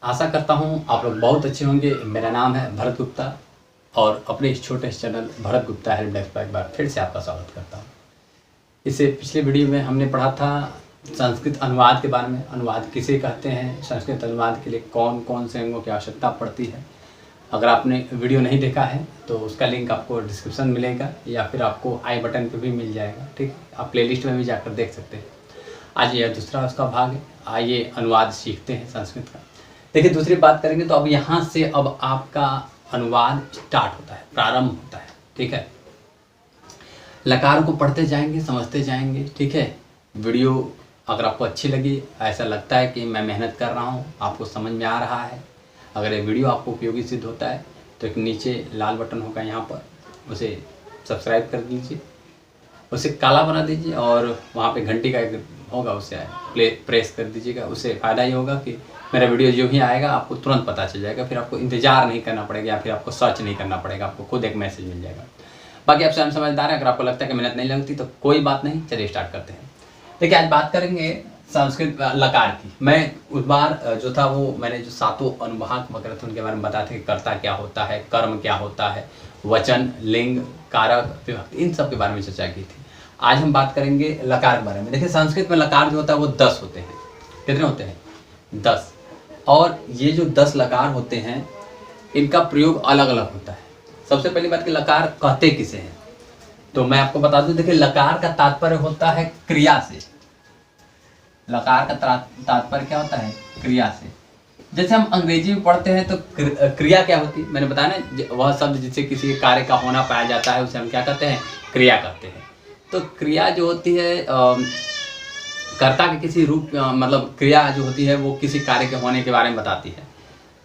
आशा करता हूँ आप लोग बहुत अच्छे होंगे। मेरा नाम है भरत गुप्ता और अपने इस छोटे से channel Bharat Gupta help desk पर एक बार फिर से आपका स्वागत करता हूँ। इससे पिछले वीडियो में हमने पढ़ा था संस्कृत अनुवाद के बारे में। अनुवाद किसे कहते हैं, संस्कृत अनुवाद के लिए कौन कौन से अंगों की आवश्यकता पड़ती है। अगर आपने वीडियो नहीं देखा है तो उसका लिंक आपको डिस्क्रिप्शन मिलेगा या फिर आपको आई बटन पे भी मिल जाएगा। ठीक, आप प्लेलिस्ट में भी जाकर देख सकते हैं। आज यह दूसरा उसका भाग है। आइए अनुवाद सीखते हैं संस्कृत का। देखिए, दूसरी बात करेंगे तो अब यहाँ से अब आपका अनुवाद स्टार्ट होता है, प्रारंभ होता है। ठीक है, लकार को पढ़ते जाएंगे, समझते जाएंगे। ठीक है, वीडियो अगर आपको अच्छी लगी, ऐसा लगता है कि मैं मेहनत कर रहा हूँ, आपको समझ में आ रहा है, अगर ये वीडियो आपको उपयोगी सिद्ध होता है तो एक नीचे लाल बटन होगा यहाँ पर, उसे सब्सक्राइब कर दीजिए, उसे काला बना दीजिए और वहाँ पे घंटी का एक होगा, उसे प्रेस कर दीजिएगा। उससे फ़ायदा ये होगा कि मेरा वीडियो जो ही आएगा आपको तुरंत पता चल जाएगा, फिर आपको इंतजार नहीं करना पड़ेगा या फिर आपको सर्च नहीं करना पड़ेगा, आपको खुद एक मैसेज मिल जाएगा। बाकी आप स्वयं समझदार हैं। अगर आपको लगता है कि मेहनत नहीं लगती तो कोई बात नहीं, चलिए स्टार्ट करते हैं। देखिए, आज बात करेंगे संस्कृत लकार की। मैं उस बार जो था वो मैंने जो 7 अनुभाग वगैरह थे उनके बारे में बताया था कि कर्ता क्या होता है, कर्म क्या होता है, वचन, लिंग, कारक, विभक्ति, इन सब के बारे में चर्चा की थी। आज हम बात करेंगे लकार के बारे में। देखिए, संस्कृत में लकार जो होता है वो 10 होते हैं। कितने होते हैं? 10। और ये जो 10 लकार होते हैं इनका प्रयोग अलग अलग होता है। सबसे पहली बात कि लकार कहते किसे हैं, तो मैं आपको बता दूं। देखिए, लकार का तात्पर्य होता है क्रिया से। लकार का तात्पर्य क्या होता है? क्रिया से। जैसे हम अंग्रेजी में पढ़ते हैं तो क्रिया क्या होती है, मैंने बताया ना, वह शब्द जिससे किसी कार्य का होना पाया जाता है उसे हम क्या कहते हैं? क्रिया कहते हैं। तो क्रिया जो होती है कर्ता के किसी रूप, मतलब क्रिया जो होती है वो किसी कार्य के होने के बारे में बताती है।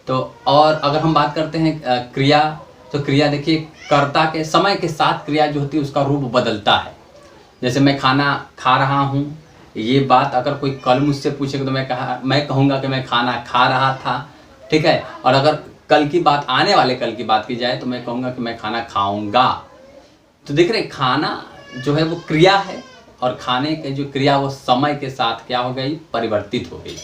तो और अगर हम बात करते हैं क्रिया, तो क्रिया देखिए कर्ता के समय के साथ क्रिया जो होती है उसका रूप बदलता है। जैसे मैं खाना खा रहा हूँ, ये बात अगर कोई कल मुझसे पूछेगा तो मैं कहूँगा कि मैं खाना खा रहा था। ठीक है, और अगर कल की बात, आने वाले कल की बात की जाए तो मैं कहूँगा कि मैं खाना खाऊंगा। तो देख रहे, खाना जो है वो क्रिया है और खाने की जो क्रिया वो समय के साथ क्या हो गई? परिवर्तित हो गई।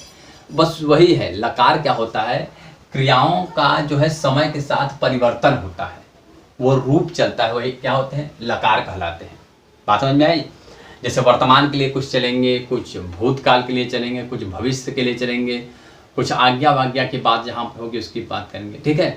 बस वही है। लकार क्या होता है? क्रियाओं का जो है समय के साथ परिवर्तन होता है, वो रूप चलता है, वही क्या होते हैं? लकार कहलाते हैं। बात समझ में आई? जैसे वर्तमान के लिए कुछ चलेंगे, कुछ भूतकाल के लिए चलेंगे, कुछ भविष्य के लिए चलेंगे, कुछ आज्ञा वाज्ञा की बात जहाँ पर होगी उसकी बात करेंगे। ठीक है,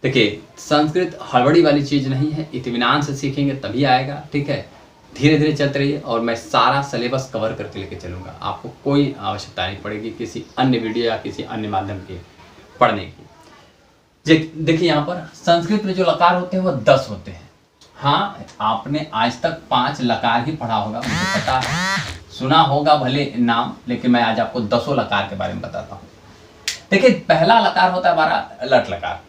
देखिए संस्कृत हड़बड़ी वाली चीज़ नहीं है, इत्मीनान से सीखेंगे तभी आएगा। ठीक है, धीरे धीरे चलते रहिए और मैं सारा सिलेबस कवर करके लेके चलूँगा। आपको कोई आवश्यकता नहीं पड़ेगी किसी अन्य वीडियो या किसी अन्य माध्यम के पढ़ने की। देखिए, यहाँ पर संस्कृत में जो लकार होते हैं वो 10 होते हैं। हाँ, आपने आज तक 5 लकार ही पढ़ा होगा, मुझे पता है, सुना होगा भले नाम, लेकिन मैं आज आपको 10 लकार के बारे में बताता हूँ। देखिए, पहला लकार होता है हमारा लट लकार।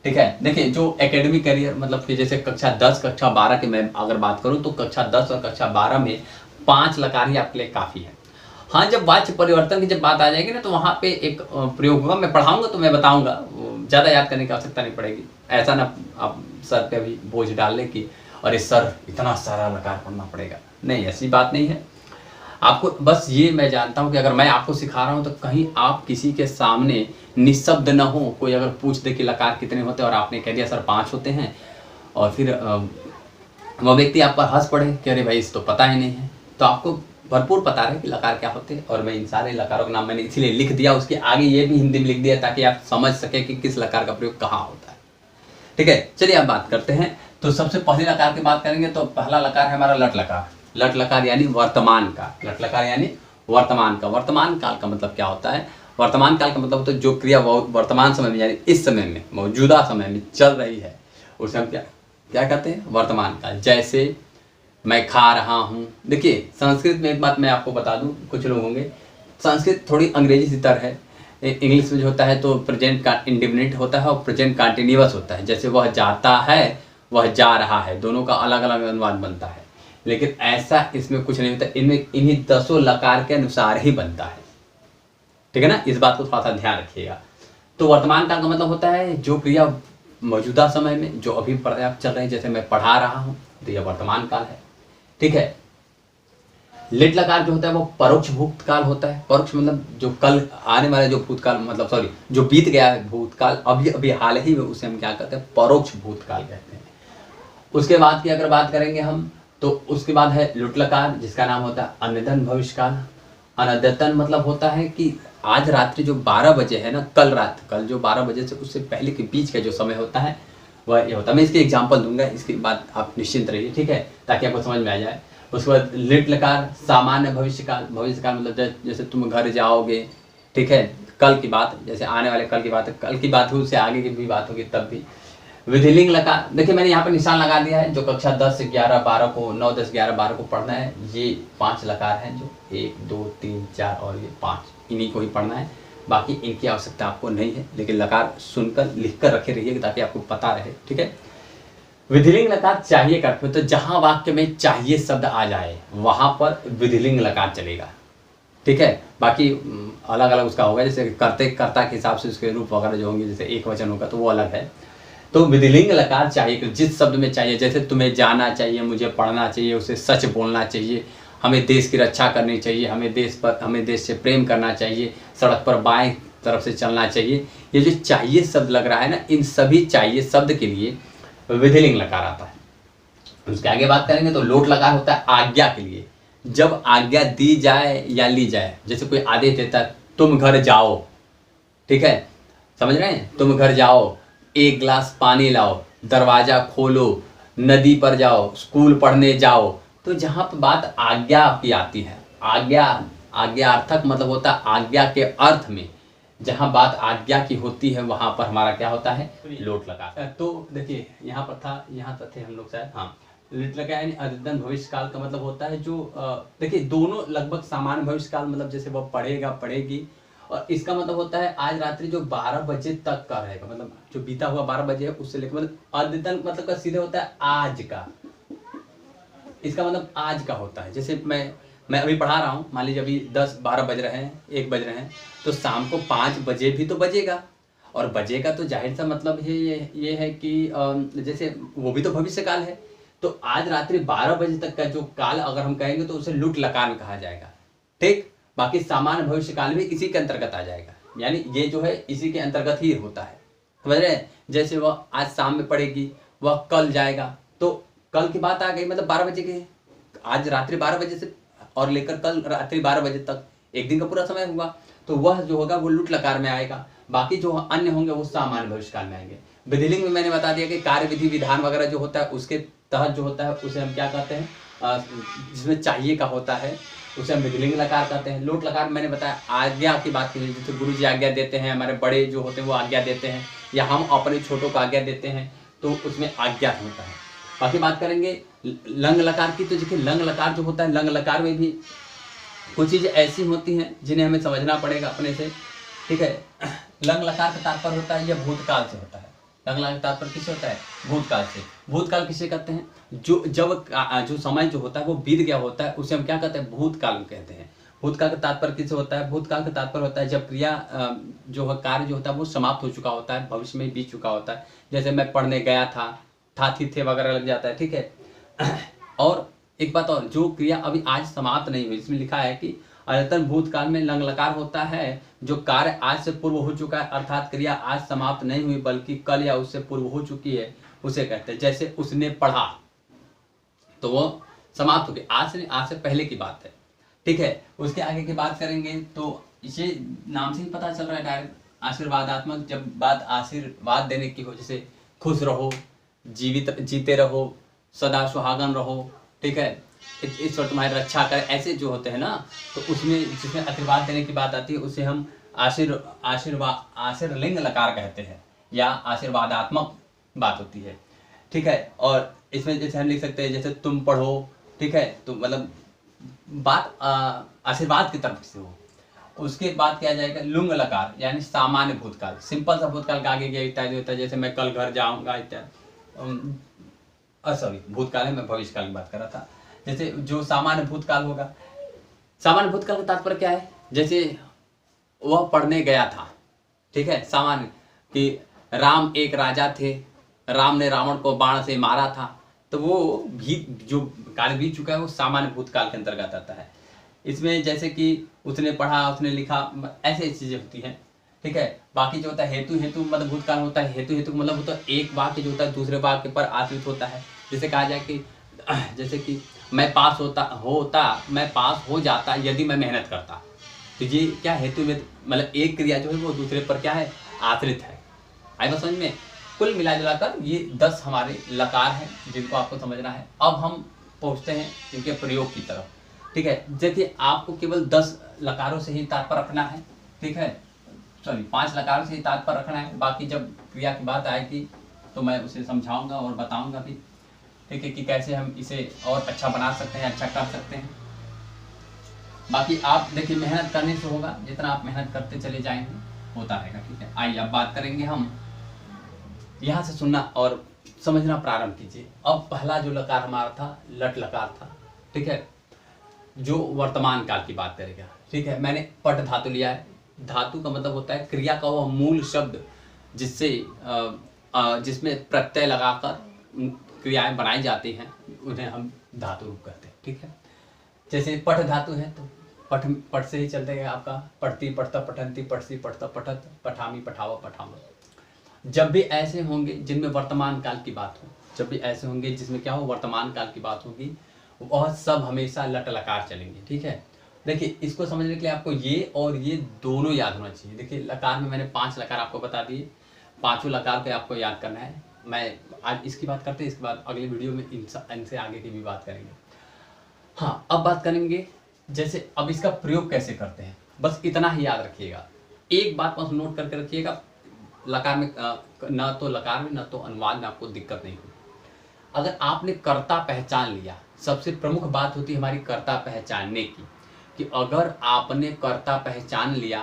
ठीक है, देखिए जो एकेडमिक करियर, मतलब कि जैसे कक्षा 10 कक्षा 12 की मैं अगर बात करूं तो कक्षा 10 और कक्षा 12 में 5 लकार ही आपके लिए काफ़ी है। हाँ, जब वाच्य परिवर्तन की जब बात आ जाएगी ना तो वहाँ पे एक प्रयोग होगा, मैं पढ़ाऊंगा तो मैं बताऊंगा, ज़्यादा याद करने की आवश्यकता नहीं पड़ेगी। ऐसा ना आप सर पे अभी बोझ डाल लें कि अरे सर इतना सारा लकार पढ़ना पड़ेगा, नहीं, ऐसी बात नहीं है। आपको बस ये मैं जानता हूँ कि अगर मैं आपको सिखा रहा हूँ तो कहीं आप किसी के सामने निःशब्द न हो। कोई अगर पूछ दे कि लकार कितने होते हैं और आपने कह दिया सर 5 होते हैं, और फिर वह व्यक्ति आप पर हंस पड़े कि अरे भाई इस तो पता ही नहीं है, तो आपको भरपूर पता है कि लकार क्या होते हैं। और मैं इन सारे लकारों का नाम मैंने इसीलिए लिख दिया, उसके आगे ये भी हिंदी में लिख दिया ताकि आप समझ सके कि किस लकार का प्रयोग कहाँ होता है। ठीक है, चलिए आप बात करते हैं। तो सबसे पहले लकार की बात करेंगे तो पहला लकार है हमारा लट लकार। लट लकार यानी वर्तमान का। लट लकार यानी वर्तमान का। वर्तमान काल का मतलब क्या होता है? वर्तमान काल का मतलब होता है जो क्रिया वर्तमान समय में, यानी इस समय में, मौजूदा समय में चल रही है, उसे हम क्या कहते हैं? वर्तमान काल। जैसे मैं खा रहा हूँ। देखिए, संस्कृत में एक बात मैं आपको बता दूँ, कुछ लोग होंगे, संस्कृत थोड़ी अंग्रेजी सी तरह है। इंग्लिश में जो होता है तो प्रेजेंट का इंडिफिनिट होता है और प्रेजेंट कंटिन्यूअस होता है। जैसे वह जाता है, वह जा रहा है, दोनों का अलग अलग अनुवाद बनता है, लेकिन ऐसा इसमें कुछ नहीं होता। इनमें इन्हीं 10 लकार के अनुसार ही बनता है। ठीक है ना, इस बात को थोड़ा सा ध्यान रखिएगा। तो वर्तमान काल का मतलब होता है जो क्रिया मौजूदा समय में जो अभी पर्याप्त चल रही है। जैसे मैं पढ़ा रहा हूँ तो यह वर्तमान काल है। ठीक है, लिट लकार जो होता है वो परोक्ष भूतकाल होता है। परोक्ष मतलब जो कल आने वाला जो भूतकाल, मतलब सॉरी जो बीत गया है भूतकाल, अभी अभी हाल ही में, उसे हम क्या कहते हैं, परोक्ष भूतकाल कहते हैं। उसके बाद की अगर बात करेंगे हम, तो उसके बाद है लुट लकार, जिसका नाम होता है अनदन भविष्यकाल। अनद्यतन मतलब होता है कि आज रात्रि जो 12 बजे है ना, कल जो 12 बजे से उससे पहले के बीच का जो समय होता है वह ये होता है। मैं इसकी एग्जांपल दूंगा, इसके बाद आप निश्चिंत रहिए, ठीक है, ताकि आपको समझ में आ जाए। उसके बाद लिट लकार सामान्य भविष्यकाल। भविष्यकाल मतलब जैसे तुम घर जाओगे, ठीक है, कल की बात, जैसे आने वाले कल की बात हुई, उससे आगे की भी बात होगी तब भी। विधिलिंग लकार, देखिए मैंने यहाँ पर निशान लगा दिया है, जो कक्षा 10 11 12 को 9 10 11 12 को पढ़ना है, ये 5 लकार हैं, जो 1 2 3 4 और ये 5, इन्हीं को ही पढ़ना है। बाकी इनकी आवश्यकता आपको नहीं है, लेकिन लकार सुनकर लिख कर रखे रहिए ताकि आपको पता रहे, ठीक है। विधिलिंग लकार चाहिए करते, तो जहां वाक्य में चाहिए शब्द आ जाए वहां पर विधिलिंग लकार चलेगा, ठीक है। बाकी अलग अलग उसका होगा, जैसे करते कर्ता के हिसाब से उसके रूप वगैरह जो होंगे, जैसे एक वचन होगा तो वो अलग है। तो विधिलिंग लकार चाहिए, जिस शब्द में चाहिए, जैसे तुम्हें जाना चाहिए, मुझे पढ़ना चाहिए, उसे सच बोलना चाहिए, हमें देश की रक्षा करनी चाहिए, हमें देश से प्रेम करना चाहिए, सड़क पर बाएं तरफ से चलना चाहिए, ये जो चाहिए शब्द लग रहा है ना, इन सभी चाहिए शब्द के लिए विधिलिंग लकार आता है। उसके आगे बात करेंगे तो लोट लकार होता है आज्ञा के लिए, जब आज्ञा दी जाए या ली जाए। जैसे कोई आदेश देता है, तुम घर जाओ, ठीक है, समझ रहे हैं, तुम घर जाओ, एक गिलास पानी लाओ, दरवाजा खोलो, नदी पर जाओ, स्कूल पढ़ने जाओ। तो जहां पर बात आज्ञा की आती है, आज्ञार्थक मतलब होता है आज्ञा के अर्थ में, जहां बात आज्ञा की होती है वहां पर हमारा क्या होता है, लोट लकार। तो देखिए यहाँ पर था, यहाँ तक थे हम लोग शायद, हाँ, लिट लकार यानी अद्यतन भविष्य काल का मतलब होता है जो देखिए दोनों लगभग सामान्य भविष्य काल, मतलब जैसे वह पढ़ेगा पढ़ेगी, और इसका मतलब होता है आज रात्रि जो 12 बजे तक का रहेगा, मतलब जो बीता हुआ 12 बजे है उससे लेकर, मतलब अद्यतन मतलब का सीधे होता है आज का, इसका मतलब आज का होता है। जैसे मैं अभी पढ़ा रहा हूँ, मान लीजिए अभी 10 12 बज रहे हैं, 1 बज रहे हैं, तो शाम को 5 बजे भी तो बजेगा, और बजेगा तो जाहिर सा मतलब है ये है कि जैसे वो भी तो भविष्य काल है। तो आज रात्रि 12 बजे तक का जो काल अगर हम कहेंगे तो उसे लुट लकार कहा जाएगा, ठीक। बाकी सामान्य भविष्य काल भी इसी के अंतर्गत आ जाएगा, यानी ये जो है इसी के अंतर्गत ही होता है, समझ रहे हैं। जैसे वह आज शाम में पढ़ेगी, वह कल जाएगा, तो कल की बात आ गई, मतलब 12 बजे के, आज रात्रि 12 बजे से और लेकर कल रात्रि 12 बजे तक एक दिन का पूरा समय हुआ, तो वह जो होगा वो लुट लकार में आएगा। बाकी जो अन्य होंगे वो सामान्य भविष्य काल में आएंगे। विधिलिंग में मैंने बता दिया कि कार्य विधि विधान वगैरह जो होता है उसके तहत जो होता है उसे हम क्या कहते हैं, जिसमें चाहिए का होता है उसे हम विधिलिंग लकार कहते हैं। लोट लकार मैंने बताया आज्ञा की बात की, जैसे गुरु जी आज्ञा देते हैं, हमारे बड़े जो होते हैं वो आज्ञा देते हैं, या हम अपने छोटों को आज्ञा देते हैं, तो उसमें आज्ञा होता है। बाकी बात करेंगे लंग लकार की, तो देखिए लंग लकार जो होता है, लंग लकार में भी कुछ चीज़ें ऐसी होती हैं जिन्हें हमें समझना पड़ेगा अपने से, ठीक है। लंग लकार का तात्पर्य होता है यह भूतकाल से होता है। लंग लकार का तात्पर्य किससे होता है, भूतकाल से। भूतकाल किसे कहते हैं, जो समय जो होता है वो बीत गया होता है उसे हम क्या कहते हैं, भूतकाल कहते हैं। भूतकाल का तात्पर्य किससे होता है, भूतकाल का तात्पर्य होता है जब क्रिया जो है कार्य जो होता है वो समाप्त हो चुका होता है, भविष्य में बीत चुका होता है। जैसे मैं पढ़ने गया था थी थे वगैरह लग जाता है, ठीक है। और एक बात और, जो क्रिया अभी आज समाप्त नहीं हुई, इसमें लिखा है कि अद्यतन भूतकाल में लंग लकार होता है जो कार्य आज से पूर्व हो चुका है, अर्थात क्रिया आज समाप्त नहीं हुई बल्कि कल या उससे पूर्व हो चुकी है, उसे कहते हैं। जैसे उसने पढ़ा तो वो समाप्त हो गई, आज से पहले की बात है, ठीक है। उसके आगे की बात करेंगे तो इसे नाम से ही पता चल रहा है डायरेक्ट आशीर्वादात्मक, जब बात आशीर्वाद देने की हो, जैसे खुश रहो, जीते रहो, सदा सुहागन रहो, ठीक है, ईश्वर तुम्हारी रक्षा करे, ऐसे जो होते हैं ना, तो उसमें जिसमें आशीर्वाद देने की बात आती है उसे हम आशीर्लिंग लकार कहते हैं, या आशीर्वादात्मक बात होती है, ठीक है। और इसमें जैसे हम लिख सकते हैं जैसे तुम पढ़ो, ठीक है, तो मतलब बात आशीर्वाद की तरफ से हो। उसके बाद क्या जाएगा, लुंग लकार यानी सामान्य भूतकाल, सिंपल सा भूतकाल का आगे क्या इत्यादि होता है, जैसे मैं कल घर जाऊंगा इत्यादि। सॉरी भूतकाल है, मैं भविष्य काल की बात कर रहा था। जैसे जो सामान्य भूतकाल होगा, सामान्य भूतकाल का तात्पर्य क्या है, जैसे वह पढ़ने गया था, ठीक है, सामान्य कि राम एक राजा थे, राम ने रावण को बाण से मारा था, तो वो भी जो काल बीत चुका है वो सामान्य भूतकाल के अंतर्गत आता है। इसमें जैसे कि उसने पढ़ा, उसने लिखा, ऐसे चीजें होती हैं, ठीक है। बाकी जो होता है हेतु, हेतु मतलब भूतकाल होता है, हेतु हेतु मतलब होता है एक वाक्य जो होता है दूसरे वाक्य पर आश्रित होता है। जैसे कहा जाए कि जैसे कि मैं पास मैं पास हो जाता यदि मैं मेहनत करता। तो ये क्या हेतु में मतलब एक क्रिया जो है वो दूसरे पर क्या है, आश्रित है। आई बात समझ में। कुल मिला जुलाकर ये 10 हमारे लकार हैं जिनको आपको समझना है। अब हम पहुंचते हैं इनके प्रयोग की तरफ, ठीक है। देखिए आपको केवल 10 लकारों से ही तात्पर्य रखना है, ठीक है। सॉरी 5 लकारों से ही तात्पर्य रखना है। बाकी जब क्रिया की बात आएगी तो मैं उसे समझाऊंगा और बताऊंगा भी, ठीक है, कि कैसे हम इसे और अच्छा बना सकते हैं, अच्छा कर सकते हैं। बाकी आप देखिए मेहनत करने से होगा, जितना आप मेहनत करते चले जाएंगे होता रहेगा, ठीक है। आइए अब बात करेंगे हम, यहाँ से सुनना और समझना प्रारंभ कीजिए। अब पहला जो लकार हमारा था लट लकार था, ठीक है, जो वर्तमान काल की बात करेगा, ठीक है। मैंने पट धातु लिया है। धातु का मतलब होता है क्रिया का वह मूल शब्द जिससे जिसमें प्रत्यय लगाकर क्रियाएं बनाई जाती हैं, उन्हें हम धातु रूप कहते हैं, ठीक है। जैसे पठ धातु है तो पठ से ही चलते हैं आपका पढ़ती, पढ़ता, पठंती, पढ़सी, पढ़ता, पठत, पठामी, पठावा, पठावा। जब भी ऐसे होंगे जिनमें वर्तमान काल की बात हो, जब भी ऐसे होंगे जिसमें क्या हो वर्तमान काल की बात होगी, वह सब हमेशा लट लकार चलेंगे, ठीक है। देखिए इसको समझने के लिए आपको ये और ये दोनों याद होना चाहिए। देखिए लकार में मैंने 5 लकार आपको बता दिए, 5 लकार पे आपको याद करना है। मैं आज इसकी बात करते हैं, इसके बाद अगली वीडियो में इनसे आगे की भी बात करेंगे। हाँ अब बात करेंगे जैसे अब इसका प्रयोग कैसे करते हैं, बस इतना ही याद रखिएगा। एक बात बस नोट करके रखिएगा, लकार में न तो लकार में न तो अनुवाद में आपको दिक्कत नहीं होगी। अगर आपने कर्ता पहचान लिया, सबसे प्रमुख बात होती है हमारी कर्ता पहचानने की, कि अगर आपने कर्ता पहचान लिया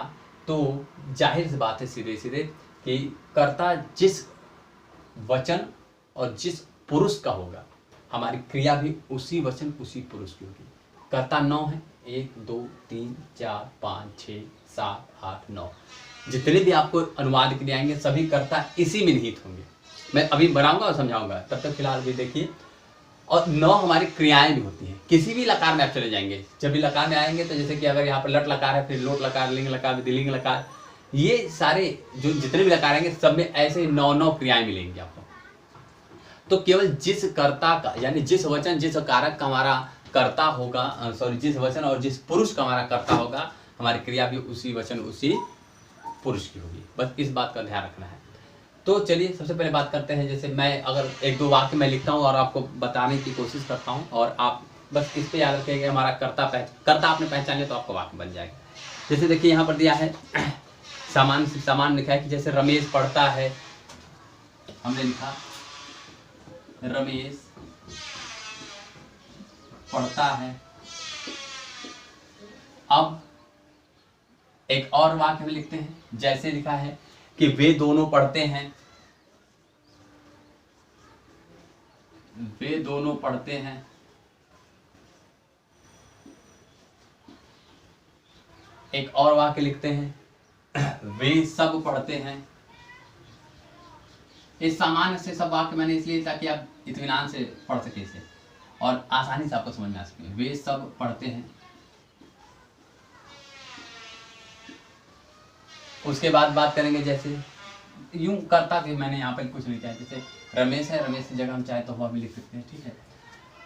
तो जाहिर सी बात है सीधे सीधे कि कर्ता जिस वचन और जिस पुरुष का होगा, हमारी क्रिया भी उसी वचन उसी पुरुष की होगी। कर्ता 9 है, 1 2 3 4 5 6 7 8 9, जितने भी आपको अनुवाद के लिए आएंगे सभी कर्ता इसी में निहित होंगे। मैं अभी बनाऊंगा और समझाऊंगा, तब तक फिलहाल भी देखिए। और 9 हमारी क्रियाएं भी होती हैं। किसी भी लकार में आप चले जाएंगे, जब भी लकार में आएंगे तो जैसे कि अगर यहाँ पर लट लकार है, फिर लोट लकार, लिंग लकार, विधिलिंग लकार, ये सारे जो जितने भी लकार आएंगे सब में ऐसे 9 क्रियाएं मिलेंगी आपको। तो केवल जिस कर्ता का यानी जिस वचन जिस कारक का हमारा कर्ता होगा, सॉरी जिस वचन और जिस पुरुष का हमारा कर्ता होगा, हमारी क्रिया भी उसी वचन उसी पुरुष की होगी। बस इस बात का ध्यान रखना है। तो चलिए सबसे पहले बात करते हैं। जैसे मैं अगर 1-2 वाक्य मैं लिखता हूँ और आपको बताने की कोशिश करता हूँ, और आप बस इस पे याद रखेंगे हमारा कर्ता आपने पहचान लिया तो आपका वाक्य बन जाएगा। जैसे देखिए यहाँ पर दिया है सामान लिखा है कि जैसे रमेश पढ़ता है, हमने लिखा रमेश पढ़ता है। अब एक और वाक्य में लिखते हैं, जैसे लिखा है कि वे दोनों पढ़ते हैं, वे दोनों पढ़ते हैं। एक और वाक्य लिखते हैं, वे सब पढ़ते हैं। इस सामान्य से सब वाक्य मैंने इसलिए ताकि आप इत्मीनान से पढ़ सके इसे और आसानी से आपको समझ में आ सके। वे सब पढ़ते हैं। उसके बाद बात करेंगे जैसे यूं करता कि मैंने यहाँ पर कुछ नहीं किया, जैसे रमेश है, रमेश की जगह हम चाहे तो वह भी लिख सकते हैं, ठीक है।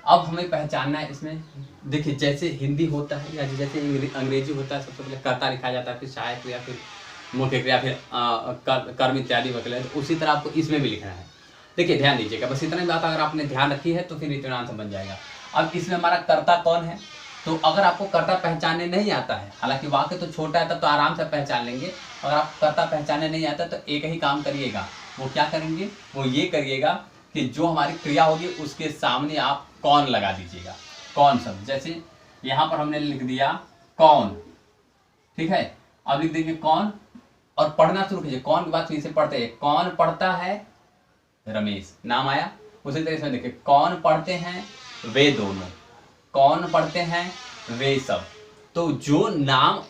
अब हमें पहचानना है इसमें, देखिए जैसे हिंदी होता है या जैसे अंग्रेजी होता है, सबसे पहले कर्ता लिखा जाता है, फिर सहायक क्रिया, फिर मुख्य क्रिया, फिर कर्म इत्यादि वगैरह। तो उसी तरह आपको इसमें भी लिखना है। देखिए ध्यान दीजिएगा, बस इतना ही बात अगर आपने ध्यान रखी है तो फिर इत्मीनान से बन जाएगा। अब इसमें हमारा कर्ता कौन है, तो अगर आपको कर्ता पहचानने नहीं आता है, हालांकि वाक्य तो छोटा है तब तो आराम से पहचान लेंगे, अगर आप कर्ता पहचानने नहीं आता तो एक ही काम करिएगा। वो क्या करेंगे, वो ये करिएगा कि जो हमारी क्रिया होगी उसके सामने आप कौन लगा दीजिएगा, कौन शब्द। जैसे यहाँ पर हमने लिख दिया कौन, ठीक है। अब लिख देंगे कौन और पढ़ना शुरू कीजिए। कौन की बात फिर से पढ़ते हैं, कौन पढ़ता है, रमेश नाम आया। उसी तरह से देखिए कौन पढ़ते हैं, वे दोनों, कौन पढ़ते हैं, वे सब। तो जो नाम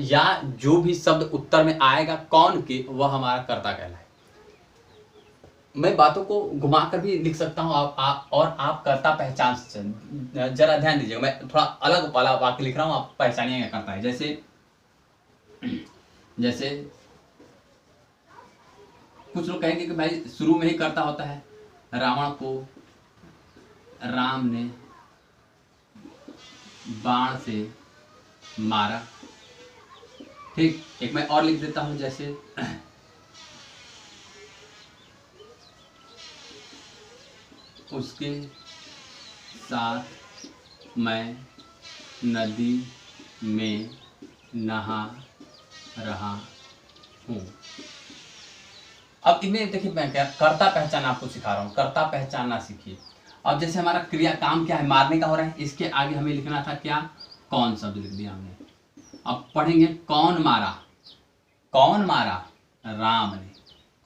या जो भी शब्द उत्तर में आएगा कौन के, वह हमारा कर्ता कहलाए। मैं बातों को घुमा कर भी लिख सकता हूँ, और आप कर्ता पहचान जरा ध्यान दीजिएगा, मैं थोड़ा अलग वाला वाक्य लिख रहा हूँ, आप पहचानिएगा कर्ता है। जैसे जैसे कुछ लोग कहेंगे कि भाई शुरू में ही कर्ता होता है, रावण को राम ने बाण से मारा। ठीक, एक मैं और लिख देता हूं, जैसे उसके साथ मैं नदी में नहा रहा हूं। अब इनमें देखिए मैं क्या कर्ता पहचान आपको सिखा रहा हूं, कर्ता पहचानना सीखिए। अब जैसे हमारा क्रिया काम क्या है, मारने का हो रहा है, इसके आगे हमें लिखना था क्या, कौन शब्द लिख दिया हमने। अब पढ़ेंगे कौन मारा, कौन मारा, राम ने।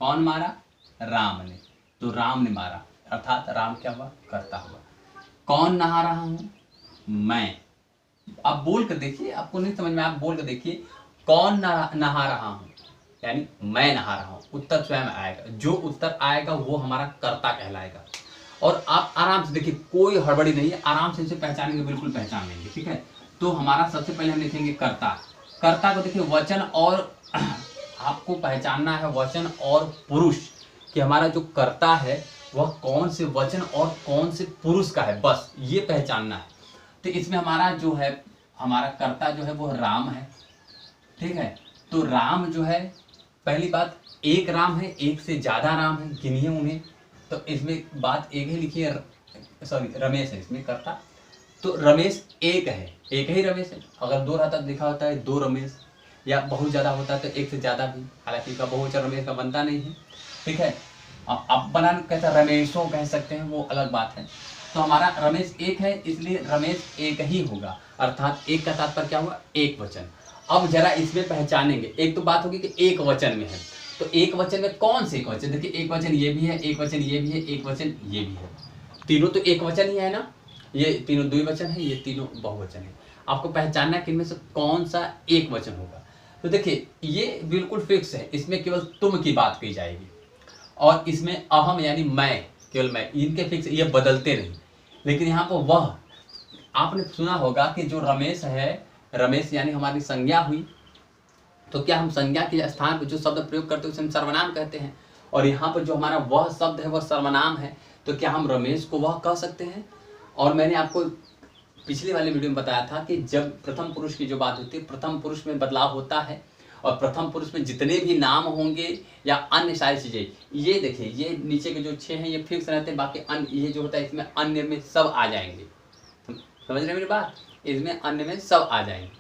कौन मारा, राम ने, तो राम ने मारा, अर्थात राम क्या हुआ, कर्ता हुआ। कौन नहा रहा हूं, मैं। आप बोल कर देखिए, आपको नहीं समझ में, आप बोल कर देखिए, कौन नहा रहा हूं, यानी मैं नहा रहा हूं, उत्तर स्वयं आएगा, जो उत्तर आएगा वो हमारा कर्ता कहलाएगा। और आप आराम से देखिए, कोई हड़बड़ी नहीं है, आराम से इसे पहचानेंगे, बिल्कुल पहचान लेंगे। ठीक है, तो हमारा सबसे पहले हम लिखेंगे कर्ता। कर्ता को देखिए वचन, और आपको पहचानना है वचन और पुरुष, कि हमारा जो कर्ता है वह कौन से वचन और कौन से पुरुष का है, बस ये पहचानना है। तो इसमें हमारा जो है, हमारा कर्ता जो है वो राम है। ठीक है, तो राम जो है, पहली बात एक राम है, एक से ज्यादा राम है, गिनिए उन्हें। तो इसमें बात एक ही लिखी है, सॉरी रमेश है इसमें कर्ता, तो रमेश एक है, एक ही रमेश है। अगर दो रहता लिखा होता है दो रमेश, या बहुत ज्यादा होता है तो एक से ज्यादा भी, हालांकि का बहुवचन रमेश का बनता नहीं है। ठीक है, अब बना कहता रमेशों कह सकते हैं, वो अलग बात है। तो हमारा रमेश एक है, इसलिए रमेश एक ही होगा, अर्थात एक का तात्पर्य क्या हुआ, एक वचन। अब जरा इसमें पहचानेंगे, एक तो बात होगी कि एक वचन में है, तो एक वचन में कौन से एक वचन, देखिए एक वचन ये भी है, एक वचन ये भी है, एक वचन ये भी है, तीनों तो एक वचन ही है ना, ये तीनों द्विवचन है, ये तीनों बहुवचन है। आपको पहचानना है कि इनमें से कौन सा एक वचन होगा। तो देखिए ये बिल्कुल फिक्स है, इसमें केवल तुम की बात की जाएगी, और इसमें अहम यानी मैं, केवल मैं, इनके फिक्स, ये बदलते नहीं। लेकिन यहाँ पर वह, आपने सुना होगा कि जो रमेश है, रमेश यानी हमारी संज्ञा हुई, तो क्या हम संज्ञा के स्थान पर जो शब्द प्रयोग करते हैं उसे हम सर्वनाम कहते हैं, और यहाँ पर जो हमारा वह शब्द है वह सर्वनाम है, तो क्या हम रमेश को वह कह सकते हैं। और मैंने आपको पिछले वाले वीडियो में बताया था कि जब प्रथम पुरुष की जो बात होती है, प्रथम पुरुष में बदलाव होता है, और प्रथम पुरुष में जितने भी नाम होंगे या अन्य सारी चीजें, ये देखिए ये नीचे के जो 6 हैं ये फिक्स रहते हैं, बाकी अन्य ये जो होता है इसमें अन्य में सब आ जाएंगे। समझ रहे मेरी बात, इसमें अन्य में सब आ जाएंगे।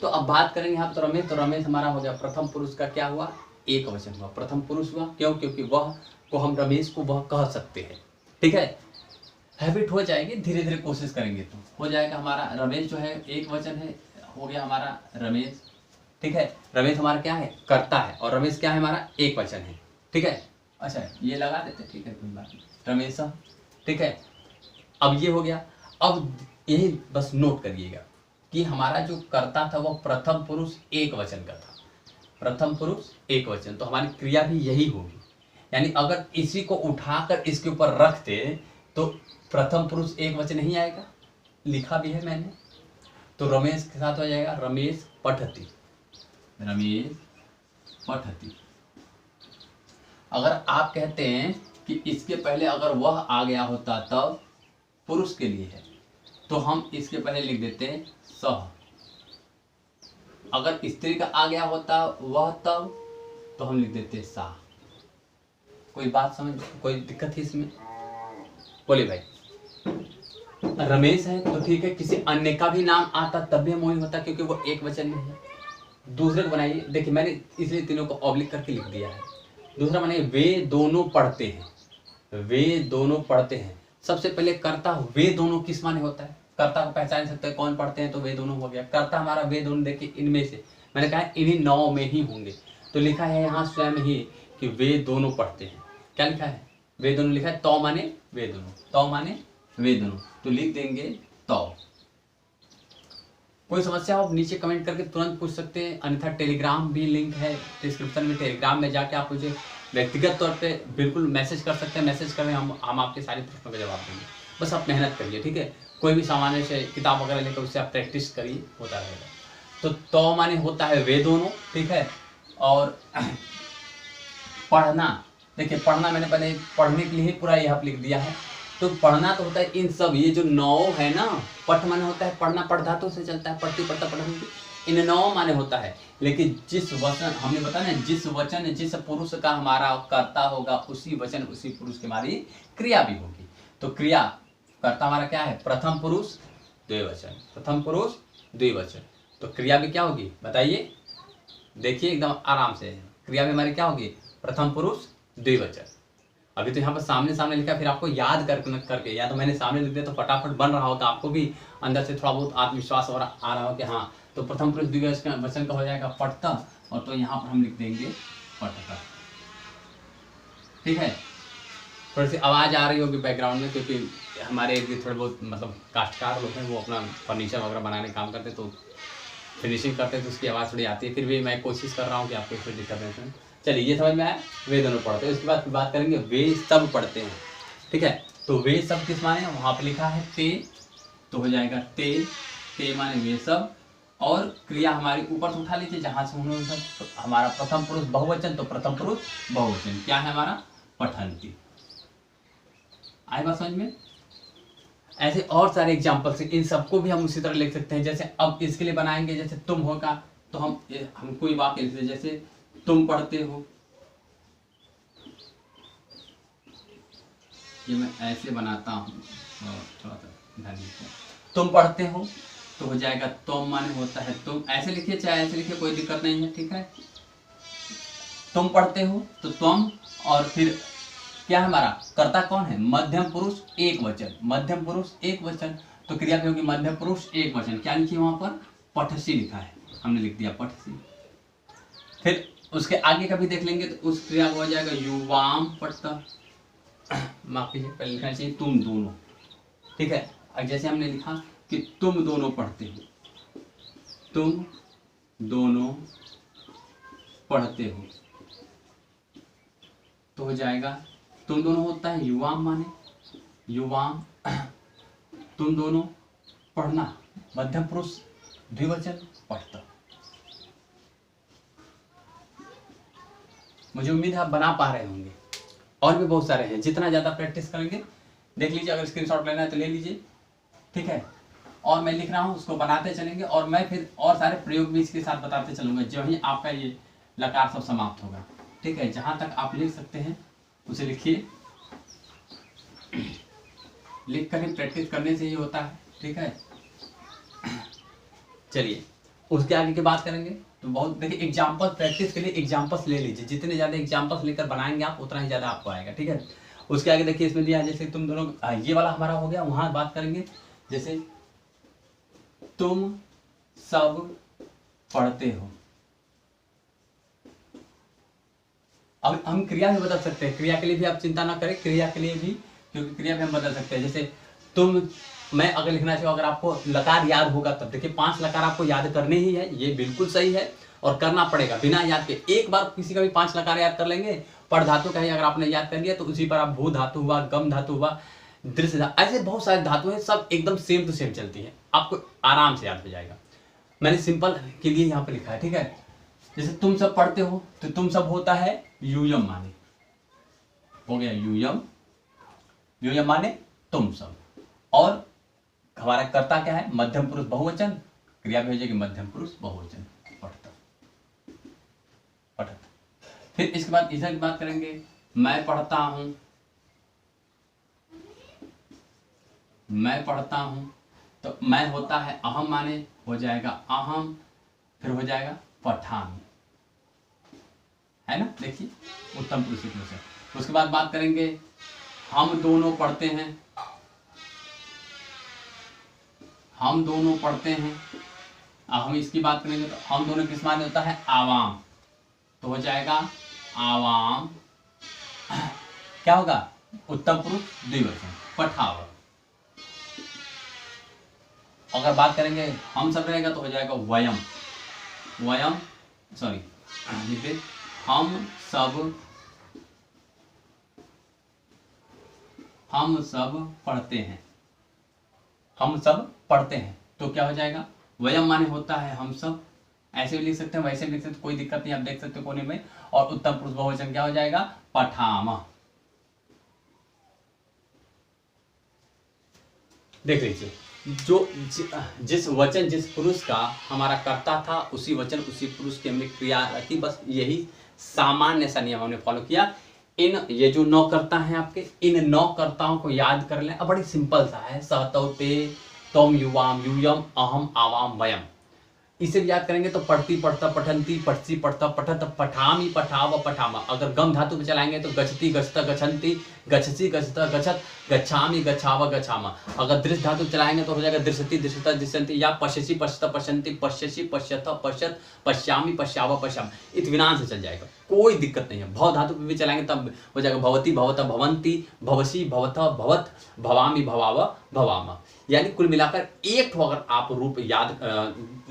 तो अब बात करेंगे यहाँ तो रमेश हमारा हो गया, प्रथम पुरुष का क्या हुआ, एक वचन हुआ, प्रथम पुरुष हुआ, क्यों, क्योंकि वह को हम रमेश को वह कह सकते हैं। ठीक है, हैबिट हो जाएगी, धीरे धीरे कोशिश करेंगे तो हो जाएगा। हमारा रमेश जो है एक वचन है, हो गया हमारा रमेश। ठीक है, रमेश हमारा क्या है, कर्ता है, और रमेश क्या है, हमारा एक वचन है। ठीक है, अच्छा ये लगा देते, ठीक है कोई बात नहीं, रमेश। ठीक है, अब ये हो गया। अब यही बस नोट करिएगा कि हमारा जो कर्ता था वो प्रथम पुरुष एक वचन का था, प्रथम पुरुष एक वचन, तो हमारी क्रिया भी यही होगी। यानी अगर इसी को उठाकर इसके ऊपर रखते तो प्रथम पुरुष एक वचन नहीं आएगा, लिखा भी है मैंने, तो रमेश के साथ हो जाएगा रमेश पठति, रमेश पठति। अगर आप कहते हैं कि इसके पहले अगर वह आ गया होता तब, पुरुष के लिए है, तो हम इसके पहले लिख देते हैं सह। अगर स्त्री का आ गया होता वह तब, तो हम लिख देते सा। कोई बात समझ, कोई दिक्कत है इसमें, बोले भाई। रमेश है तो ठीक है, किसी अन्य का भी नाम आता तब भी हम वही होता, क्योंकि वो एक वचन में है। दूसरे को बनाइए, देखिए मैंने इसलिए तीनों को ऑब्लिक करके लिख दिया है। दूसरा बनाइए, वे दोनों पढ़ते हैं, वे दोनों पढ़ते हैं। सबसे पहले कर्ता वे दोनों किस माने होता है, कर्ता को पहचान सकते हैं, कौन पढ़ते हैं, तो वे दोनों हो गया। कर्ता हमारा वे दोनों, देखिए इनमें से मैंने कहा इन्हीं 9 में ही होंगे, तो लिखा है यहाँ स्वयं ही कि वे दोनों पढ़ते हैं। क्या लिखा है, वे दोनों लिखा है, तो माने वे दोनों, तो माने वे दोनों, तो लिख देंगे तो। कोई समस्या हो नीचे कमेंट करके तुरंत पूछ सकते हैं, अन्यथा टेलीग्राम भी लिंक है डिस्क्रिप्शन में, टेलीग्राम में जाके आप मुझे व्यक्तिगत तौर पे बिल्कुल मैसेज कर सकते हैं, मैसेज करें, हम आपके सारे प्रश्नों का जवाब देंगे। बस आप मेहनत करिए, ठीक है। कोई भी सामान्य से किताब वगैरह लेकर उससे आप प्रैक्टिस करिए, होता रहेगा। तो माने होता है वे दोनों, ठीक है। और पढ़ना, देखिए पढ़ना मैंने पहले पढ़ने के लिए ही पूरा यहाँ लिख दिया है। तो पढ़ना तो होता है इन सब, ये जो 9 है ना, पठ माने होता है पढ़ना, पढ़ धातु से चलता है, पढ़ती पढ़ता पढ़ती, इन 9 माने होता है। लेकिन जिस वचन हमने बताया ना, जिस वचन जिस पुरुष का हमारा कर्ता होगा, उसी वचन उसी पुरुष की हमारी क्रिया भी होगी। तो क्रिया कर्ता हमारा क्या है? प्रथम पुरुष द्विवचन, प्रथम पुरुष द्विवचन। तो क्रिया भी क्या होगी बताइए, देखिए एकदम आराम से। क्रिया भी हमारी क्या होगी? प्रथम पुरुष द्विवचन। अभी तो यहाँ पर सामने सामने लिखा, फिर आपको याद करके, या तो मैंने सामने लिख दिया तो फटाफट बन रहा होगा, आपको भी अंदर से थोड़ा बहुत आत्मविश्वास और आ रहा हो कि हाँ। तो प्रथम पुरुष द्विवचन का हो जाएगा पठता, और तो यहाँ पर हम लिख देंगे पठता, ठीक है। थोड़ी सी आवाज़ आ रही होगी बैकग्राउंड में, क्योंकि हमारे थोड़े बहुत मतलब काश्तकार लोग हैं, वो अपना फर्नीचर वगैरह बनाने का काम करते, तो फिनिशिंग करते तो उसकी आवाज़ थोड़ी आती है। फिर भी मैं कोशिश कर रहा हूँ कि आपको कोई दिक्कत नहीं है। चलिए ये समझ में आया, वे दोनों पढ़ते हैं। उसके बाद बात करेंगे वे सब पढ़ते हैं, ठीक है। तो वे सब किस माने? वहाँ पे लिखा है ते, तो हो जाएगा ते माने वे सब। और क्रिया हमारी ऊपर से उठा लीजिए जहाँ से उन्होंने तो हमारा प्रथम पुरुष बहुवचन, तो प्रथम पुरुष बहुवचन क्या है हमारा? पठन्ति। आई बात समझ में? ऐसे और सारे एग्जाम्पल्स, इन सबको भी हम उसी तरह लिख सकते हैं। जैसे अब इसके लिए बनाएंगे, जैसे तुम होगा तो हम कोई वाक्य लिखते हैं, जैसे तुम पढ़ते हो, ये मैं ऐसे बनाता हूँ, थोड़ा सा ध्यान दीजिए। तुम पढ़ते हो तो हो जाएगा तुम माने होता है तुम, ऐसे लिखिए चाहे ऐसे लिखिए, कोई दिक्कत नहीं है, ठीक है। तुम पढ़ते हो तो तुम, और फिर क्या है हमारा? कर्ता कौन है? मध्यम पुरुष एक वचन, मध्यम पुरुष एक वचन। तो क्रिया की होगी मध्यम पुरुष एक वचन। क्या लिखिए वहां पर? पठसी लिखा है, हमने लिख दिया पठसी। फिर उसके आगे का भी देख लेंगे, तो उस क्रिया को हो जाएगा युवाम पढ़ता, माफ कीजिए पहले लिखना चाहिए तुम दोनों, ठीक है। अब जैसे हमने लिखा कि तुम दोनों पढ़ते हो, तुम दोनों पढ़ते हो, तो हो जाएगा तुम दोनों होता है युवाम माने, युवाम तुम दोनों पढ़ना, मध्यम पुरुष द्विवचन पढ़ता। मुझे उम्मीद है आप बना पा रहे होंगे। और भी बहुत सारे हैं, जितना ज़्यादा प्रैक्टिस करेंगे, देख लीजिए, अगर स्क्रीनशॉट लेना है तो ले लीजिए, ठीक है। और मैं लिख रहा हूँ, उसको बनाते चलेंगे, और मैं फिर और सारे प्रयोग भी इसके साथ बताते चलूँगा, जो ही आपका ये लकार सब समाप्त होगा, ठीक है। जहाँ तक आप लिख सकते हैं उसे लिखिए, लिख कर ही प्रैक्टिस करने से ही होता है, ठीक है। चलिए उसके आगे की बात करेंगे। तो बहुत देखिए एग्जाम्पल, प्रैक्टिस के लिए एग्जाम्पल्स ले लीजिए, जितने ज़्यादा एग्जाम्पल्स लेकर बनाएंगे आप उतना ही ज़्यादा आपको आएगा, ठीक है। उसके आगे देखिए इसमें दिया है, जैसे तुम दोनों, ये वाला हमारा हो गया। वहाँ बात करेंगे जैसे तुम सब पढ़ते हो। अब हम क्रिया भी बदल सकते हैं, क्रिया के लिए भी आप चिंता ना करें, क्रिया के लिए भी, क्योंकि क्रिया भी हम बदल सकते हैं। जैसे तुम, मैं अगर लिखना चाहूँ, अगर आपको लकार याद होगा तब, देखिए 5 लकार आपको याद करने ही है, ये बिल्कुल सही है, और करना पड़ेगा बिना याद के। एक बार किसी का भी 5 लकार याद कर लेंगे, पढ़ धातु का ही अगर आपने याद कर लिया तो उसी पर आप भू धातु हुआ, गम धातु हुआ, दृश्य धातु, ऐसे बहुत सारे धातु हैं, सब एकदम सेम टू सेम चलती है, आपको आराम से याद हो जाएगा। मैंने सिंपल के लिए यहाँ पर लिखा है, ठीक है। जैसे तुम सब पढ़ते हो, तो तुम सब होता है यूयम माने, हो गया यूयम, यूयम माने तुम सब। और हमारा कर्ता क्या है? मध्यम पुरुष बहुवचन, क्रिया भी हो जाएगी मध्यम पुरुष बहुवचन, पढ़ता पढ़ता। फिर इसके बाद इधर की बात करेंगे, मैं पढ़ता हूं, मैं पढ़ता हूं, तो मैं होता है अहम माने, हो जाएगा अहम, फिर हो जाएगा पठान, है ना। देखिए उत्तम पुरुष से। उसके बाद बात करेंगे हम दोनों पढ़ते हैं, हम दोनों पढ़ते हैं। अब हम इसकी बात करेंगे तो हम दोनों किस माने होता है? आवाम, तो हो जाएगा आवाम, क्या होगा? उत्तम पुरुष द्विवचन, पठाव। अगर बात करेंगे हम सब रहेगा तो हो जाएगा वयम, वयम, सॉरी हम सब हम सब पढ़ते हैं, हम सब पढ़ते हैं। तो क्या हो जाएगा, वयम माने होता है हम सब, ऐसे भी लिख सकते हैं वैसे भी लिख सकते हैं, कोई दिक्कत नहीं, आप देख सकते हो कोने में। और उत्तम पुरुष बहुवचन क्या हो जाएगा, पठाम। देख लीजिए, जिस वचन जिस पुरुष का हमारा कर्ता था, उसी वचन उसी पुरुष की हमने क्रिया रखी, बस यही सामान्य सा नियम हमने फॉलो किया। ये जो 9 कर्ता हैं आपके, इन 9 कर्ताओं को याद कर लें। अब बड़ी सिंपल सा है, सहतौ ते तम युवाम यूयम अहम आवाम वयम। इसे भी याद करेंगे तो पढ़ती पढ़ता पठंती पठसी पढ़ता पठत पठामी पठाव पठामा। अगर गम धातु पे चलाएंगे तो गच्छति गच्छता गच्छन्ति गच्छसी गच्छता गच्छत गच्छामी गच्छावा गच्छामा। अगर दृश्य धातु चलाएंगे तो हो जाएगा दृश्यति दृश्यता दृश्यन्ति, या पश्यसी पश्यता पश्यन्ति पश्यसी पश्यत पश्यत पश्यामी पश्यावा पश्याम। इत्मीनान से चल जाएगा, कोई दिक्कत नहीं है। भव धातु पे भी चलाएंगे तब हो जाएगा भवती भवता भवंती भवसी भवता भवत भवामी भवावा भवामा। यानी कुल मिलाकर एक अगर आप रूप याद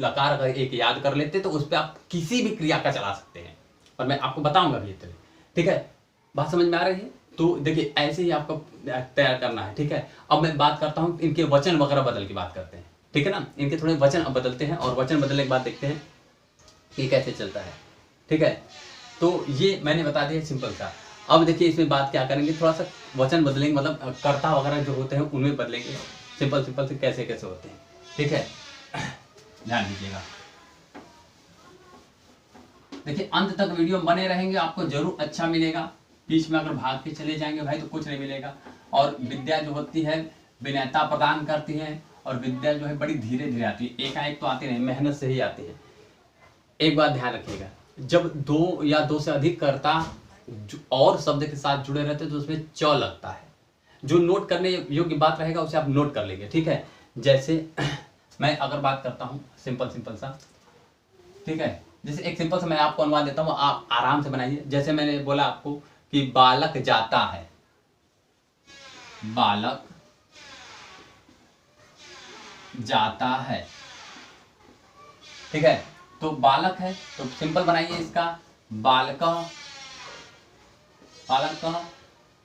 लकार अगर एक याद कर लेते तो उस पर आप किसी भी क्रिया का चला सकते हैं, और मैं आपको बताऊंगा भी इतने। ठीक है, बात समझ में आ रही है? तो देखिए ऐसे ही आपको तैयार करना है। ठीक है, अब मैं बात करता हूं इनके वचन वगैरह बदल की बात करते हैं। ठीक है ना, इनके थोड़े वचन अब बदलते हैं और वचन बदलने के बाद देखते हैं कि कैसे चलता है। ठीक है, तो ये मैंने बता दिया सिंपल सा। अब देखिए इसमें बात क्या करेंगे, थोड़ा सा वचन बदलेंगे, मतलब कर्ता वगैरह जो होते हैं उनमें बदलेंगे, सिंपल सिंपल से कैसे कैसे होते हैं। ठीक है, ध्यान दीजिएगा। देखिए अंत तक वीडियो बने रहेंगे, आपको जरूर अच्छा मिलेगा। बीच में अगर भाग के चले जाएंगे भाई तो कुछ नहीं मिलेगा। और विद्या जो होती है विनयता प्रदान करती है, और विद्या जो है बड़ी धीरे धीरे आती है, एकाएक तो आती नहीं, मेहनत से ही आती है। एक बात ध्यान रखिएगा, जब 2 या 2 से अधिक कर्ता और शब्द के साथ जुड़े रहते हैं तो उसमें च लगता है। जो नोट करने योग्य बात रहेगा उसे आप नोट कर लेंगे। ठीक है, जैसे मैं अगर बात करता हूं सिंपल सा, ठीक है, जैसे एक सिंपल सा मैं आपको अनुवाद देता हूं, आप आराम से बनाइए। जैसे मैंने बोला आपको कि बालक जाता है, बालक जाता है। ठीक है, तो बालक है तो सिंपल बनाइए इसका, बालक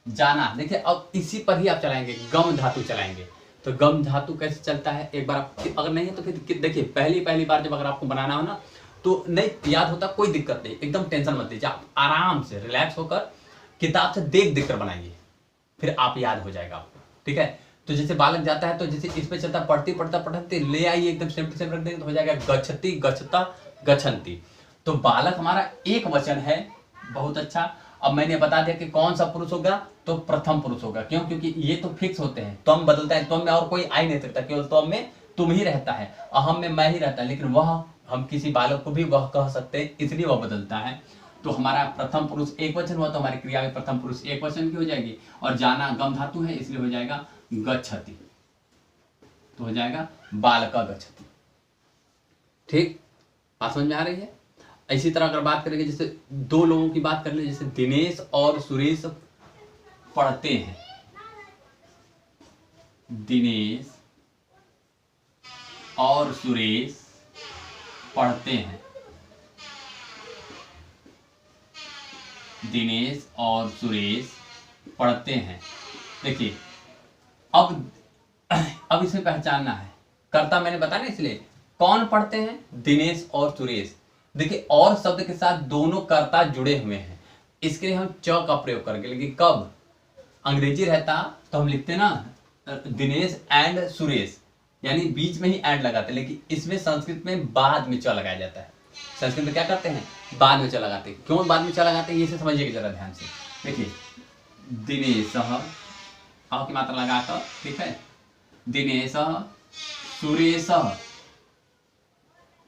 जाना। देखिए अब इसी पर ही आप चलाएंगे, गम धातु चलाएंगे। तो गम धातु कैसे चलता है एक बार आप, अगर नहीं है तो फिर देखिए पहली बार जब अगर आपको बनाना हो ना तो नहीं याद होता, कोई दिक्कत नहीं, एकदम टेंशन मत लीजिए, आप आराम से रिलैक्स होकर किताब से देख कर बनाइए, फिर आप याद हो जाएगा आपको। ठीक है, तो जैसे बालक जाता है तो जैसे इस पे चलता पढ़ती पढ़ता पढ़ते ले आइए, एकदम सिंपल रख देंगे तो हो जाएगा गच्छति गच्छता गच्छन्ति। तो बालक हमारा एक वचन है, बहुत अच्छा। अब मैंने बता दिया कि कौन सा पुरुष होगा, तो प्रथम पुरुष होगा। क्यों? क्योंकि ये तो फिक्स होते हैं, तुम बदलता है, तुम में और कोई आ ही नहीं सकता, केवल तुम में तुम ही रहता है, अहम में मैं ही रहता है। लेकिन वह हम किसी बालक को भी वह कह सकते हैं, इसलिए वह बदलता है। तो हमारा प्रथम पुरुष एक वचन हुआ तो हमारी क्रिया में प्रथम पुरुष एक वचन की हो जाएगी, और जाना गम धातु है इसलिए हो जाएगा गच्छति, तो हो जाएगा बालका गच्छति। ठीक, बात समझ में आ रही है? इसी तरह अगर बात करेंगे, जैसे 2 लोगों की बात कर ले, जैसे दिनेश और सुरेश पढ़ते हैं, दिनेश और सुरेश पढ़ते हैं, दिनेश और सुरेश पढ़ते हैं। देखिए अब इसे पहचानना है, कर्ता मैंने बताया ना, इसलिए कौन पढ़ते हैं, दिनेश और सुरेश। देखिए और शब्द के साथ दोनों कर्ता जुड़े हुए हैं, इसके लिए हम च का प्रयोग करेंगे। लेकिन कब अंग्रेजी रहता तो हम लिखते ना दिनेश एंड सुरेश, यानी बीच में ही एंड लगाते, लेकिन इसमें संस्कृत में बाद में च लगाया जाता है। संस्कृत में क्या करते हैं, बाद में च लगाते हैं। क्यों बाद में च लगाते हैं, ये से समझिएगा जरा ध्यान से। देखिए दिनेश की मात्रा लगाकर, ठीक है, दिनेश सुरेश,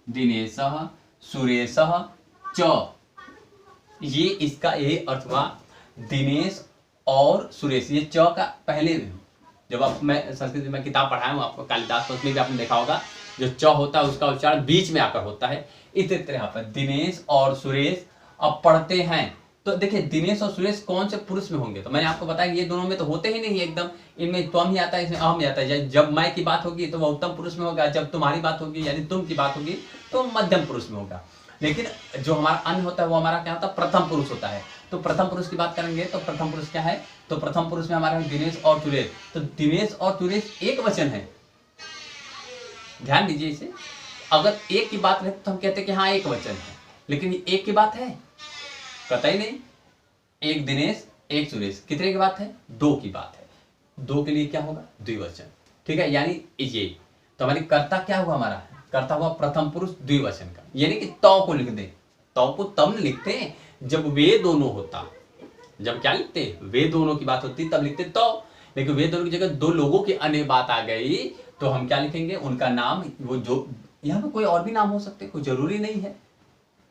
दिनेश सुरेश च, ये इसका यही अर्थ हुआ, दिनेश और सुरेश। ये च का पहले, जब आप मैं संस्कृत में किताब पढ़ाया हूँ आपको कालिदास, तो उसमें भी आपने देखा होगा जो च होता है उसका उच्चारण बीच में आकर होता है। इसी तरह पर दिनेश और सुरेश अब पढ़ते हैं। तो देखिए दिनेश और सुरेश कौन से पुरुष में होंगे, तो मैंने आपको बताया ये दोनों में तो होते ही नहीं, एकदम इनमें त्वम ही आता है, इसमें अहम ही आता है। जब मैं की बात होगी तो वह उत्तम पुरुष में होगा, जब तुम्हारी बात होगी यानी तुम की बात होगी तो मध्यम पुरुष में होगा। लेकिन जो हमारा अन होता है वो हमारा क्या होता है, प्रथम पुरुष होता है। तो प्रथम पुरुष की बात करेंगे तो प्रथम पुरुष क्या है, तो प्रथम पुरुष में हमारा दिनेश और सुरेश। तो दिनेश और सुरेश एक वचन है, ध्यान दीजिए इसे। अगर एक की बात रहे तो हम कहते हैं कि हाँ एक वचन है, लेकिन ये एक की बात है, कतई नहीं। एक दिनेश एक सुरेश, कितने की बात है, दो की बात है। दो के लिए क्या होगा, द्विवचन, ठीक है। यानी ये तो हमारी कर्ता क्या हुआ, हमारा कर्ता हुआ प्रथम पुरुष द्विवचन का, यानी कि तौ को लिख दे। तौ को तब लिखते हैं जब वे दोनों होता, जब क्या लिखते, वे दोनों की बात होती तब लिखते तौ। लेकिन वे दोनों की जगह दो लोगों की अन्य बात आ गई तो हम क्या लिखेंगे, उनका नाम, वो जो यहाँ पे कोई और भी नाम हो सकते, कोई जरूरी नहीं है,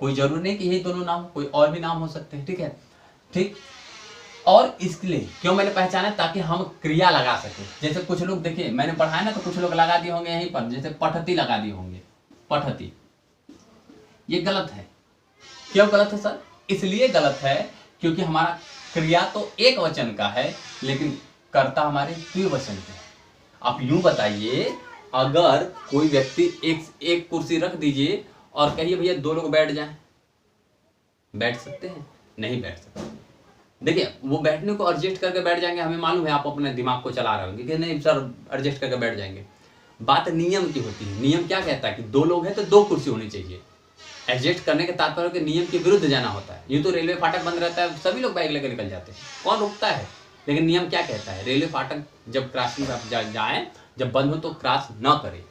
कोई जरूरी नहीं कि यही दोनों नाम, कोई और भी नाम हो सकते हैं, ठीक है। ठीक, और इसलिए क्यों मैंने पहचाना, ताकि हम क्रिया लगा सके। जैसे कुछ लोग देखिए मैंने पढ़ाया ना, तो कुछ लोग लगा दिए होंगे यहीं पर, जैसे पठती लगा दिए होंगे, पठती, ये गलत है। क्यों गलत है सर, इसलिए गलत है क्योंकि हमारा क्रिया तो एक वचन का है लेकिन कर्ता हमारे द्विवचन के है। आप यूं बताइए, अगर कोई व्यक्ति एक कुर्सी रख दीजिए और कहिए भैया दो लोग बैठ जाएं, बैठ सकते हैं, नहीं बैठ सकते। देखिए वो बैठने को एडजस्ट करके बैठ जाएंगे, हमें मालूम है आप अपने दिमाग को चला रहे होंगे कि नहीं सर एडजस्ट करके बैठ जाएंगे। बात नियम की होती है, नियम क्या कहता है कि दो लोग हैं तो दो कुर्सी होनी चाहिए। एडजस्ट करने के तात्पर्य के नियम के विरुद्ध जाना होता है। यूं तो रेलवे फाटक बंद रहता है, सभी लोग बाइक लेकर निकल जाते हैं, कौन रुकता है। लेकिन नियम क्या कहता है, रेलवे फाटक जब क्रॉसिंग आप जाए, जब बंद हो तो क्रॉस ना करे,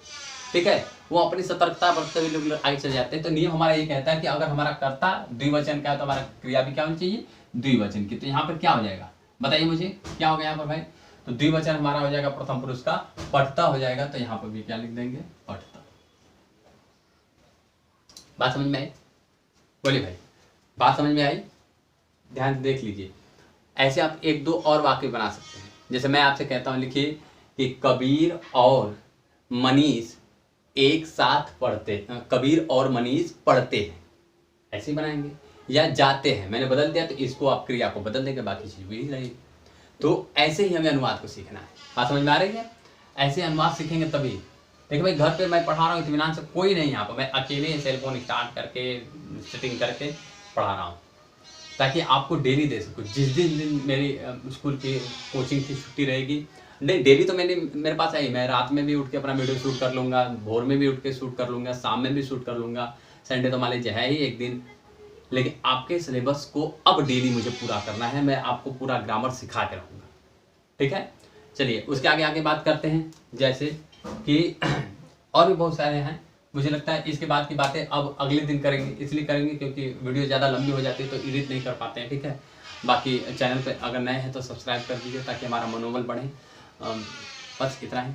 ठीक है। वो अपनी सतर्कता बरतते हुए लोग आगे चले जाते हैं। तो नियम हमारा ये कहता है कि अगर हमारा कर्ता द्विवचन का है तो हमारा क्रिया भी क्या होनी चाहिए, द्विवचन की। तो यहाँ पर क्या हो जाएगा, बताइए मुझे क्या हो गया यहाँ पर भाई, तो द्विवचन हमारा हो जाएगा प्रथम पुरुष का, पठता हो जाएगा। तो यहाँ पर भी क्या लिख देंगे, पठता। बात समझ में आई, बोलिए भाई, बात समझ में आई, ध्यान से देख लीजिए। ऐसे आप एक दो और वाक्य बना सकते हैं। जैसे मैं आपसे कहता हूँ लिखिए कि कबीर और मनीष एक साथ पढ़ते, कबीर और मनीष पढ़ते हैं, ऐसे ही बनाएंगे। या जाते हैं, मैंने बदल दिया तो इसको आप क्रिया को बदल देंगे, बाकी चीज वही रहेगी। तो ऐसे ही हमें अनुवाद को सीखना है। बात समझ में आ रही है, ऐसे अनुवाद सीखेंगे तभी। देखिए भाई घर पे मैं पढ़ा रहा हूँ इत्मीनान से, कोई नहीं यहाँ पर, मैं अकेले सेलफोन स्टार्ट करके सेटिंग करके पढ़ा रहा हूँ ताकि आपको डेली दे सकूँ। जिस दिन मेरी स्कूल की कोचिंग की छुट्टी रहेगी, नहीं डेली तो मेरे पास आई, मैं रात में भी उठ के अपना वीडियो शूट कर लूँगा, भोर में भी उठ के शूट कर लूँगा, शाम में भी शूट कर लूँगा। संडे तो मान लीजिए है ही एक दिन, लेकिन आपके सिलेबस को अब डेली मुझे पूरा करना है। मैं आपको पूरा ग्रामर सिखा के रहूँगा, ठीक है। चलिए उसके आगे बात करते हैं, जैसे कि और भी बहुत सारे हैं। मुझे लगता है इसके बाद की बातें अब अगले दिन करेंगे, इसलिए करेंगे क्योंकि वीडियो ज़्यादा लंबी हो जाती है तो एडिट नहीं कर पाते हैं, ठीक है। बाकी चैनल पे अगर नए हैं तो सब्सक्राइब कर दीजिए ताकि हमारा मनोबल बढ़े। बस इतना ही।